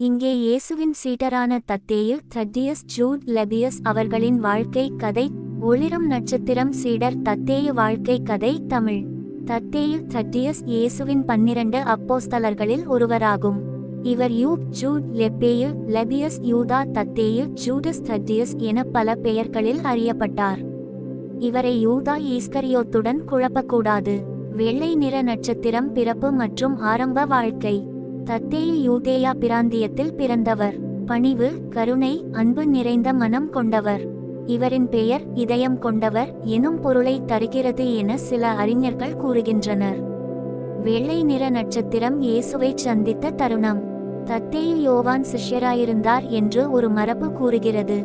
இங்கே இயேசுவின் சீடரான தத்தேயு, தத்தியஸ், ஜூட், லெபியஸ் அவர்களின் வாழ்க்கை கதை. ஒளிரும் நட்சத்திரம். சீடர் தத்தேயு வாழ்க்கை கதை. தமிழ். தத்தேயு தத்தியஸ் இயேசுவின் 12 அப்போஸ்தலர்களில் ஒருவராகும். இவர் யூப், ஜூட், லெப்பேயு, லெபியஸ், யூதா, தத்தேயு, ஜூடஸ், தத்தியஸ் என பல பெயர்களில் அறியப்பட்டார். இவரை யூதா ஈஸ்கரியோத்துடன் குழப்பக்கூடாது. வெள்ளை நிற நட்சத்திரம். பிறப்பு மற்றும் ஆரம்ப வாழ்க்கை. தத்தேயு யூதேயா பிராந்தியத்தில் பிறந்தவர். பணிவு, கருணை, அன்பு நிறைந்த மனம் கொண்டவர். இவரின் பெயர் இதயம் கொண்டவர் எனும் பொருளை தருகிறது என சில அறிஞர்கள் கூறுகின்றனர். வெள்ளை நிற நட்சத்திரம். இயேசுவை சந்தித்த தருணம். தத்தேயு யோவான் சிஷ்யராயிருந்தார் என்று ஒரு மரபு கூறுகிறது.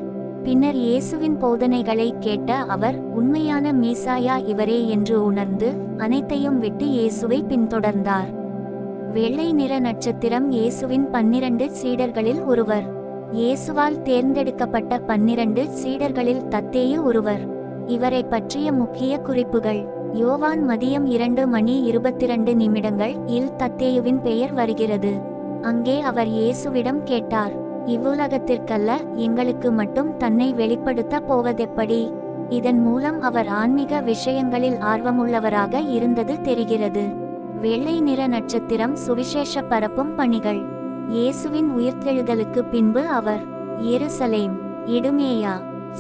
பின்னர் இயேசுவின் போதனைகளை கேட்ட அவர் உண்மையான மீசாயா இவரே என்று உணர்ந்து அனைத்தையும் விட்டு இயேசுவை பின்தொடர்ந்தார். வெள்ளை நிற நட்சத்திரம். இயேசுவின் 12 சீடர்களில் ஒருவர். இயேசுவால் தேர்ந்தெடுக்கப்பட்ட 12 சீடர்களில் தத்தேயு ஒருவர். இவரை பற்றிய முக்கிய குறிப்புகள். யோவான் மதியம் 2:22 இல் தத்தேயுவின் பெயர் வருகிறது. அங்கே அவர் இயேசுவிடம் கேட்டார், இவ்வுலகத்திற்கல்ல, எங்களுக்கு மட்டும் தன்னை வெளிப்படுத்த போவதெப்படி? இதன் மூலம் அவர் ஆன்மீக விஷயங்களில் ஆர்வமுள்ளவராக இருந்தது தெரிகிறது. வெள்ளை நிற நட்சத்திரம். சுவிசேஷ பரப்பும் பணிகள். இயேசுவின் உயிர்த்தெழுதலுக்கு பின்பு அவர் எருசலேம், இடுமேயா,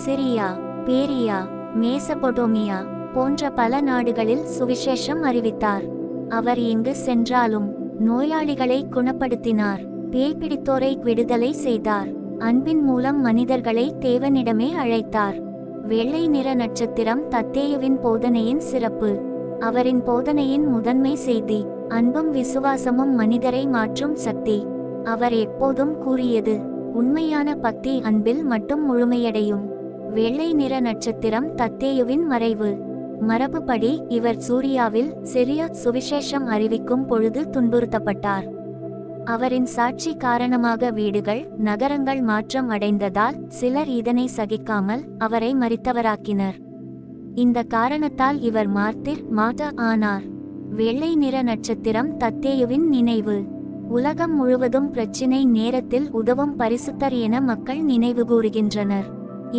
சிரியா, பேரியா, மேசபொடோமியா போன்ற பல நாடுகளில் சுவிசேஷம் அறிவித்தார். அவர் எங்கு சென்றாலும் நோயாளிகளை குணப்படுத்தினார், பேய் பிடித்தோரை விடுதலை செய்தார், அன்பின் மூலம் மனிதர்களை தேவனிடமே அழைத்தார். வெள்ளை நிற நட்சத்திரம். தத்தேயுவின் போதனையின் சிறப்பு. அவரின் போதனையின் முதன்மை செய்தி அன்பும் விசுவாசமும் மனிதரை மாற்றும் சக்தி. அவர் எப்போதும் கூறியது, உண்மையான பக்தி அன்பில் மட்டும் முழுமையடையும். வெள்ளை நிற நட்சத்திரம். தத்தேயுவின் மறைவு. மரபுப்படி இவர் சூரியாவில் சிறிய சுவிசேஷம் அறிவிக்கும் பொழுது துன்புறுத்தப்பட்டார். அவரின் சாட்சி காரணமாக வீடுகள், நகரங்கள் மாற்றம் அடைந்ததால் சிலர் இதனை சகிக்காமல் அவரை மரித்தவராக்கினர். இந்த காரணத்தால் இவர் மார்த்த ஆனார். வெள்ளை நிற நட்சத்திரம். தத்தேயுவின் நினைவு. உலகம் முழுவதும் பிரச்சினை நேரத்தில் உதவும் பரிசுத்தர் என மக்கள் நினைவு கூறுகின்றனர்.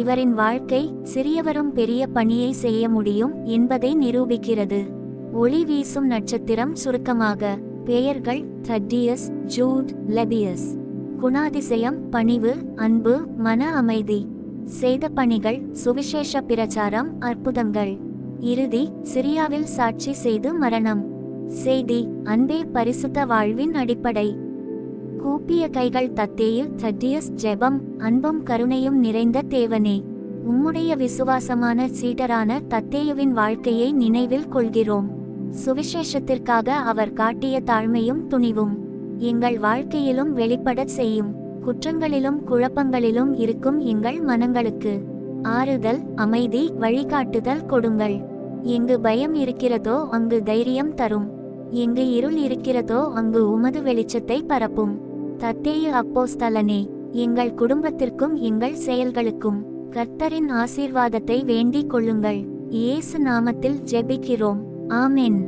இவரின் வாழ்க்கை சிறியவரும் பெரிய பணியை செய்ய முடியும் என்பதை நிரூபிக்கிறது. ஒளி வீசும் நட்சத்திரம். சுருக்கமாக பெயர்கள் தத்தியஸ், ஜூட், லெபியஸ். குணாதிசயம் பணிவு, அன்பு, மன அமைதி. செய்த பணிகள் சுவிசேஷ பிரச்சாரம், அற்புதங்கள். இறுதி சிரியாவில் சாட்சி செய்து மரணம். செய்தி அன்பே பரிசுத்த வாழ்வின் அடிப்படை. கூப்பிய கைகள். தத்தேயு தத்தியஸ். ஜெபம் அன்பும் கருணையும் நிறைந்த தேவனே, உம்முடைய விசுவாசமான சீடரான தத்தேயுவின் வாழ்க்கையை நினைவில் கொள்கிறோம். சுவிசேஷத்திற்காக அவர் காட்டிய தாழ்மையும் துணிவும் எங்கள் வாழ்க்கையிலும் வெளிப்படச் செய்யும். குற்றங்களிலும் குழப்பங்களிலும் இருக்கும் எங்கள் மனங்களுக்கு ஆறுதல், அமைதி, வழிகாட்டுதல் கொடுங்கள். எங்கு பயம் இருக்கிறதோ அங்கு தைரியம் தரும். எங்கு இருள் இருக்கிறதோ அங்கு உமது வெளிச்சத்தை பரப்பும். தத்தேயு அப்போஸ்தலனே, எங்கள் குடும்பத்திற்கும் எங்கள் செயல்களுக்கும் கர்த்தரின் ஆசீர்வாதத்தை வேண்டிக் கொள்ளுங்கள். இயேசு நாமத்தில் ஜெபிக்கிறோம். ஆமென்.